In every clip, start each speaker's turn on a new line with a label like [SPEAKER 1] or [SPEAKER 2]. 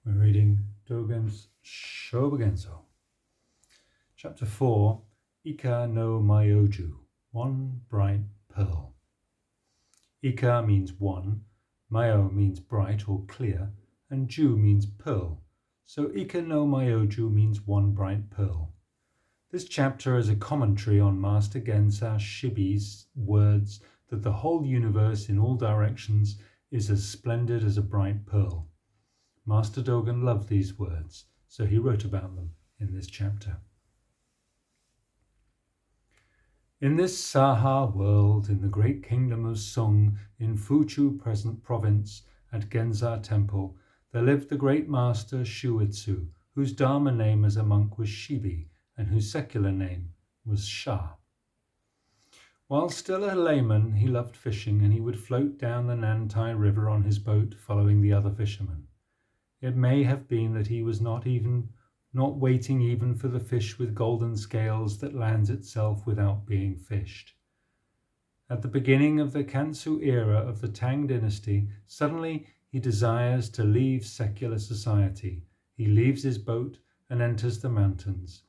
[SPEAKER 1] We're reading Dōgen's Shōbōgenzō. Chapter 4, Ikka-no-myōju, one bright pearl. Ikka means one, myo means bright or clear, and ju means pearl. So Ikka-no-myōju means one bright pearl. This chapter is a commentary on Master Gensa Shibi's words that the whole universe in all directions is as splendid as a bright pearl. Master Dōgen loved these words, so he wrote about them in this chapter. In this Saha world, in the great kingdom of Sung, in Fuchu present province, at Genza temple, there lived the great master Shuitsu, whose Dharma name as a monk was Shibi, and whose secular name was Sha. While still a layman, he loved fishing, and he would float down the Nantai River on his boat, following the other fishermen. It may have been that he was not waiting even for the fish with golden scales that lands itself without being fished. At the beginning of the Kansu era of the Tang dynasty, suddenly he desires to leave secular society. He leaves his boat and enters the mountains.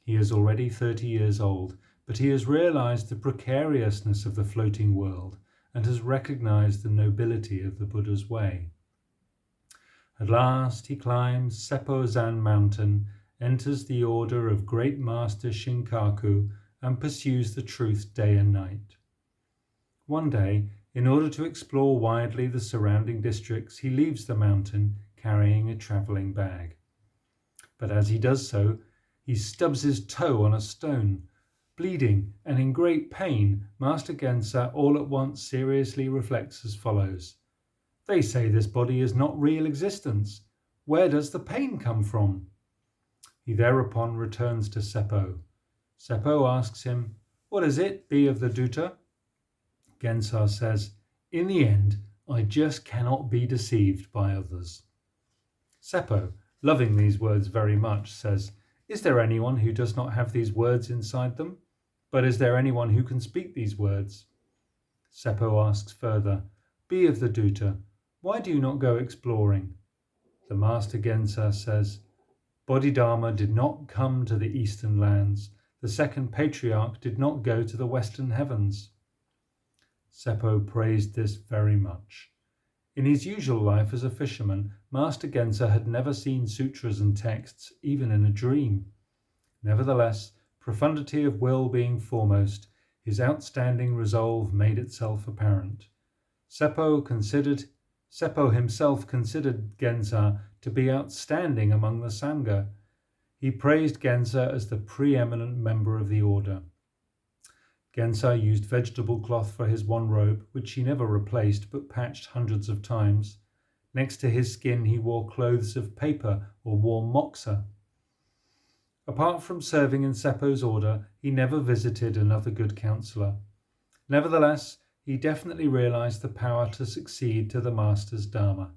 [SPEAKER 1] He is already 30 years old, but he has realized the precariousness of the floating world and has recognized the nobility of the Buddha's way. At last he climbs Seppo-zan mountain, enters the order of Great Master Shinkaku, and pursues the truth day and night. One day, in order to explore widely the surrounding districts, he leaves the mountain carrying a travelling bag. But as he does so, he stubs his toe on a stone. Bleeding and in great pain, Master Gensa all at once seriously reflects as follows. They say this body is not real existence. Where does the pain come from? He thereupon returns to Seppo. Seppo asks him, What is it, be of the Dutta? Gensa says, In the end, I just cannot be deceived by others. Seppo, loving these words very much, says, Is there anyone who does not have these words inside them? But is there anyone who can speak these words? Seppo asks further, Be of the Dutta, why do you not go exploring? The Master Gensa says, Bodhidharma did not come to the eastern lands. The second patriarch did not go to the western heavens. Seppo praised this very much. In his usual life as a fisherman, Master Gensa had never seen sutras and texts, even in a dream. Nevertheless, profundity of will being foremost, his outstanding resolve made itself apparent. Seppo himself considered Gensa to be outstanding among the Sangha. He praised Gensa as the preeminent member of the order. Gensa used vegetable cloth for his one robe, which he never replaced but patched hundreds of times. Next to his skin he wore clothes of paper or wore moxa. Apart from serving in Seppo's order, he never visited another good counsellor. Nevertheless, he definitely realized the power to succeed to the Master's Dharma.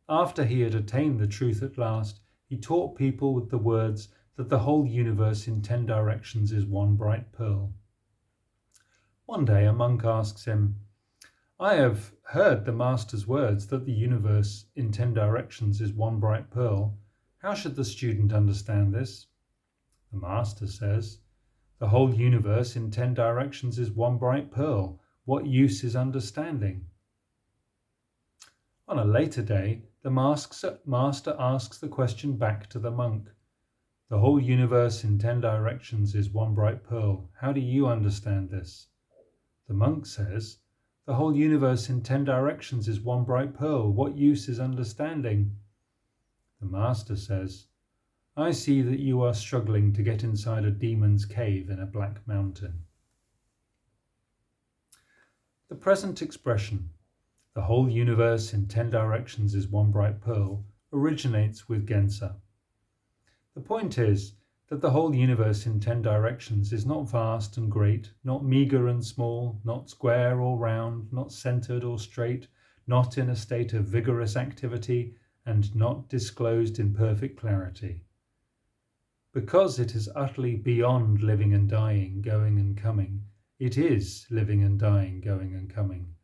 [SPEAKER 1] After he had attained the truth at last, he taught people with the words that the whole universe in 10 directions is one bright pearl. One day a monk asks him, I have heard the Master's words that the universe in 10 directions is one bright pearl. How should the student understand this? The Master says, The whole universe in 10 directions is one bright pearl. What use is understanding? On a later day, the Master asks the question back to the monk. The whole universe in 10 directions is one bright pearl. How do you understand this? The monk says, The whole universe in 10 directions is one bright pearl. What use is understanding? The Master says, I see that you are struggling to get inside a demon's cave in a black mountain. The present expression, the whole universe in 10 directions is one bright pearl, originates with Gensa. The point is that the whole universe in 10 directions is not vast and great, not meagre and small, not square or round, not centered or straight, not in a state of vigorous activity, and not disclosed in perfect clarity. Because it is utterly beyond living and dying, going and coming, it is living and dying, going and coming.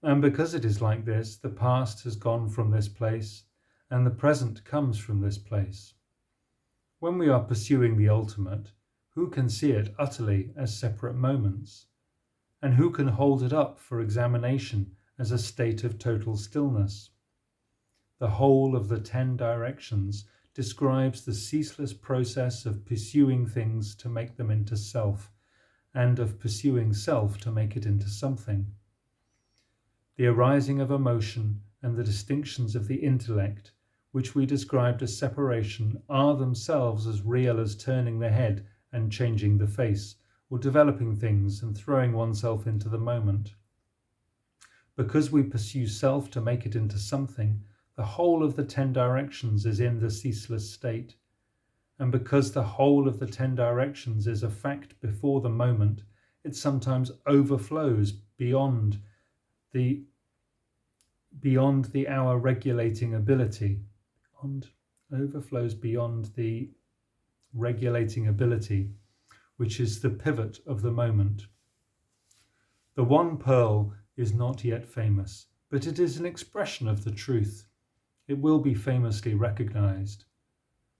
[SPEAKER 1] And because it is like this, the past has gone from this place, and the present comes from this place. When we are pursuing the ultimate, who can see it utterly as separate moments? And who can hold it up for examination as a state of total stillness? The whole of the 10 directions describes the ceaseless process of pursuing things to make them into self, and of pursuing self to make it into something. The arising of emotion and the distinctions of the intellect, which we described as separation, are themselves as real as turning the head and changing the face, or developing things and throwing oneself into the moment. Because we pursue self to make it into something, the whole of the 10 directions is in the ceaseless state. And because the whole of the 10 directions is a fact before the moment, it sometimes overflows beyond the our regulating ability. Overflows beyond the regulating ability, which is the pivot of the moment. The one pearl is not yet famous, but it is an expression of the truth. It will be famously recognized.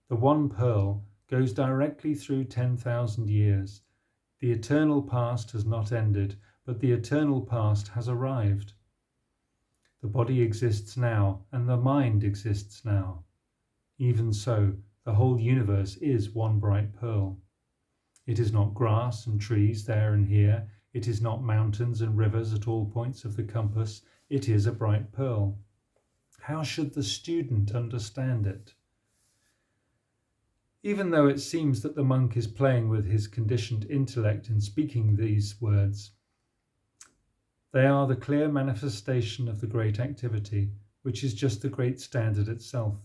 [SPEAKER 1] The one pearl goes directly through 10,000 years. The eternal past has not ended, but the eternal past has arrived. The body exists now, and the mind exists now. Even so, the whole universe is one bright pearl. It is not grass and trees there and here. It is not mountains and rivers at all points of the compass. It is a bright pearl. How should the student understand it? Even though it seems that the monk is playing with his conditioned intellect in speaking these words, they are the clear manifestation of the great activity, which is just the great standard itself.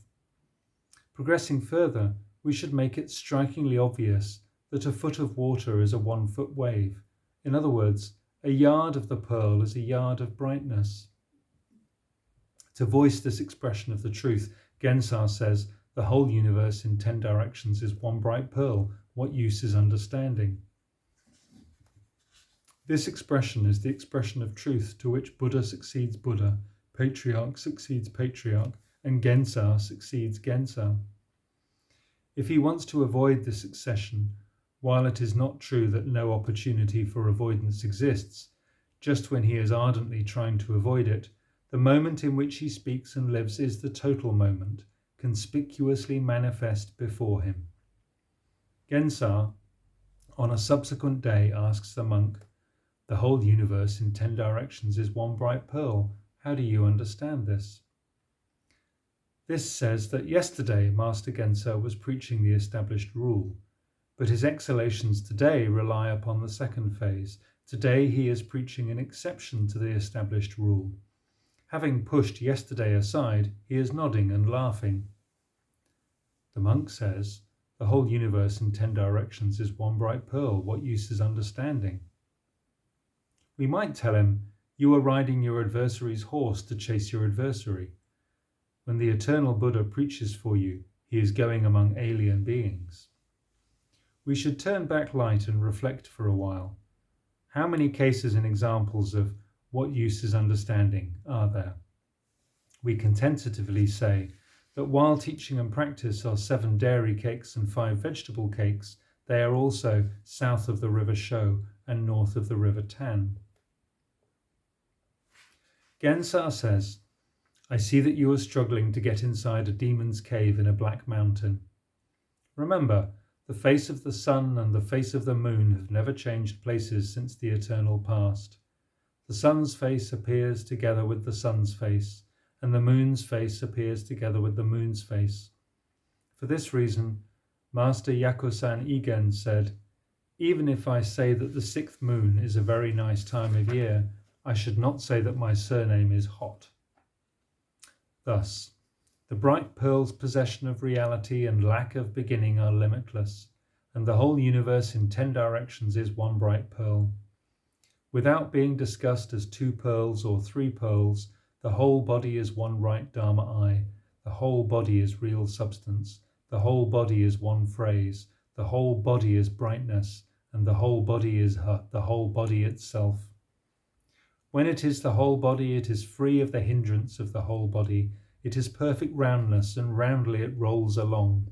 [SPEAKER 1] Progressing further, we should make it strikingly obvious that a foot of water is a 1-foot wave. In other words, a yard of the pearl is a yard of brightness. To voice this expression of the truth, Gensar says, the whole universe in 10 directions is one bright pearl. What use is understanding? This expression is the expression of truth to which Buddha succeeds Buddha, Patriarch succeeds Patriarch, and Gensar succeeds Gensar. If he wants to avoid this succession, while it is not true that no opportunity for avoidance exists, just when he is ardently trying to avoid it, the moment in which he speaks and lives is the total moment, conspicuously manifest before him. Gensar, on a subsequent day, asks the monk, the whole universe in 10 directions is one bright pearl. How do you understand this? This says that yesterday Master Gensar was preaching the established rule, but his exhalations today rely upon the second phase. Today he is preaching an exception to the established rule. Having pushed yesterday aside, he is nodding and laughing. The monk says, the whole universe in 10 directions is one bright pearl. What use is understanding? We might tell him, you are riding your adversary's horse to chase your adversary. When the eternal Buddha preaches for you, he is going among alien beings. We should turn back light and reflect for a while. How many cases and examples of what use is understanding are there? We can tentatively say that while teaching and practice are 7 dairy cakes and 5 vegetable cakes, they are also south of the river Shō and north of the river Tan. Gensar says, I see that you are struggling to get inside a demon's cave in a black mountain. Remember, the face of the sun and the face of the moon have never changed places since the eternal past. The sun's face appears together with the sun's face, and the moon's face appears together with the moon's face. For this reason, Master Yakusan Igen said, even if I say that the 6th moon is a very nice time of year, I should not say that my surname is hot. Thus, the bright pearl's possession of reality and lack of beginning are limitless, and the whole universe in 10 directions is one bright pearl. Without being discussed as 2 pearls or 3 pearls, the whole body is one right Dharma eye, the whole body is real substance, the whole body is one phrase, the whole body is brightness, and the whole body is the whole body itself. When it is the whole body, it is free of the hindrance of the whole body. It is perfect roundness, and roundly it rolls along.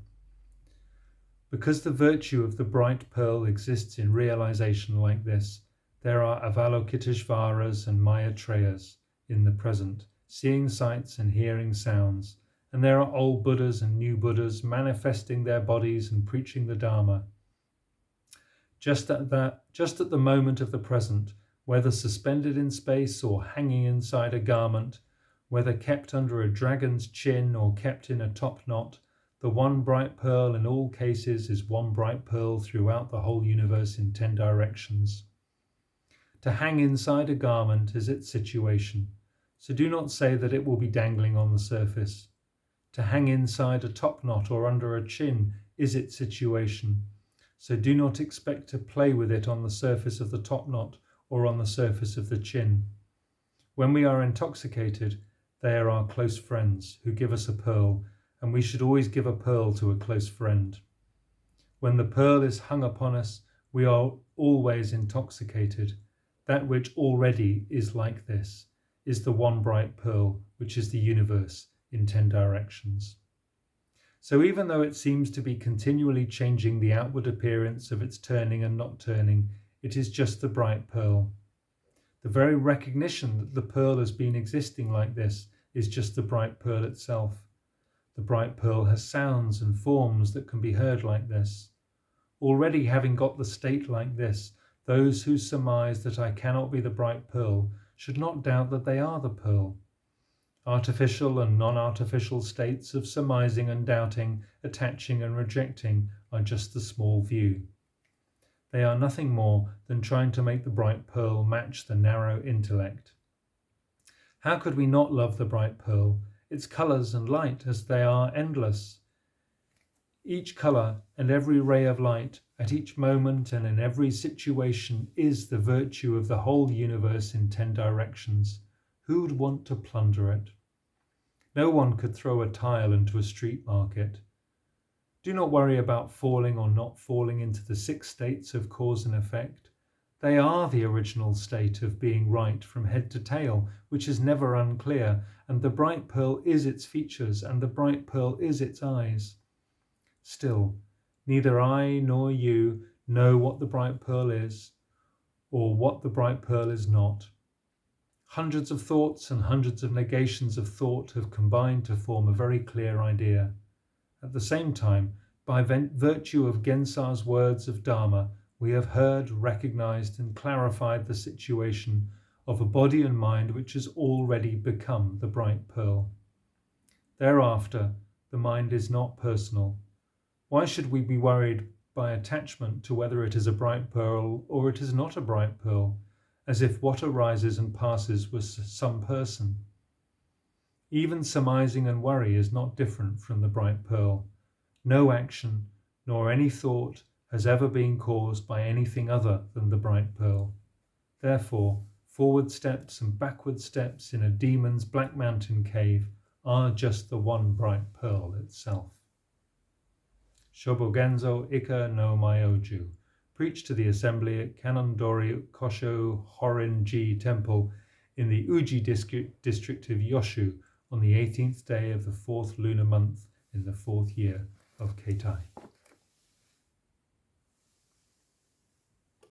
[SPEAKER 1] Because the virtue of the bright pearl exists in realization like this, there are Avalokiteshvaras and Maitreya's in the present, seeing sights and hearing sounds, and there are old Buddhas and new Buddhas manifesting their bodies and preaching the Dharma. Just at the moment of the present, whether suspended in space or hanging inside a garment, whether kept under a dragon's chin or kept in a top knot, the one bright pearl in all cases is one bright pearl throughout the whole universe in 10 directions. To hang inside a garment is its situation, so do not say that it will be dangling on the surface. To hang inside a top knot or under a chin is its situation, so do not expect to play with it on the surface of the top knot or on the surface of the chin. When we are intoxicated, they are our close friends who give us a pearl, and we should always give a pearl to a close friend. When the pearl is hung upon us, we are always intoxicated. That which already is like this is the one bright pearl, which is the universe in 10 directions. So even though it seems to be continually changing the outward appearance of its turning and not turning, it is just the bright pearl. The very recognition that the pearl has been existing like this is just the bright pearl itself. The bright pearl has sounds and forms that can be heard like this. Already having got the state like this, those who surmise that I cannot be the bright pearl should not doubt that they are the pearl. Artificial and non-artificial states of surmising and doubting, attaching and rejecting are just the small view. They are nothing more than trying to make the bright pearl match the narrow intellect. How could we not love the bright pearl, its colours and light, as they are endless? Each colour and every ray of light, at each moment and in every situation, is the virtue of the whole universe in 10 directions. Who would want to plunder it? No one could throw a tile into a street market. Do not worry about falling or not falling into the 6 states of cause and effect. They are the original state of being right from head to tail, which is never unclear, and the bright pearl is its features, and the bright pearl is its eyes. Still, neither I nor you know what the bright pearl is, or what the bright pearl is not. Hundreds of thoughts and hundreds of negations of thought have combined to form a very clear idea. At the same time, by virtue of Gensar's words of Dharma, we have heard, recognized and clarified the situation of a body and mind which has already become the bright pearl. Thereafter, the mind is not personal. Why should we be worried by attachment to whether it is a bright pearl or it is not a bright pearl, as if what arises and passes was some person? Even surmising and worry is not different from the bright pearl. No action, nor any thought, has ever been caused by anything other than the bright pearl. Therefore, forward steps and backward steps in a demon's black mountain cave are just the one bright pearl itself. Shōbōgenzō Ikka-no-myōju, preached to the assembly at Kanondori Kosho Horin-ji Temple in the Uji district of Yoshu on the 18th day of the 4th lunar month in the 4th year of Keitai.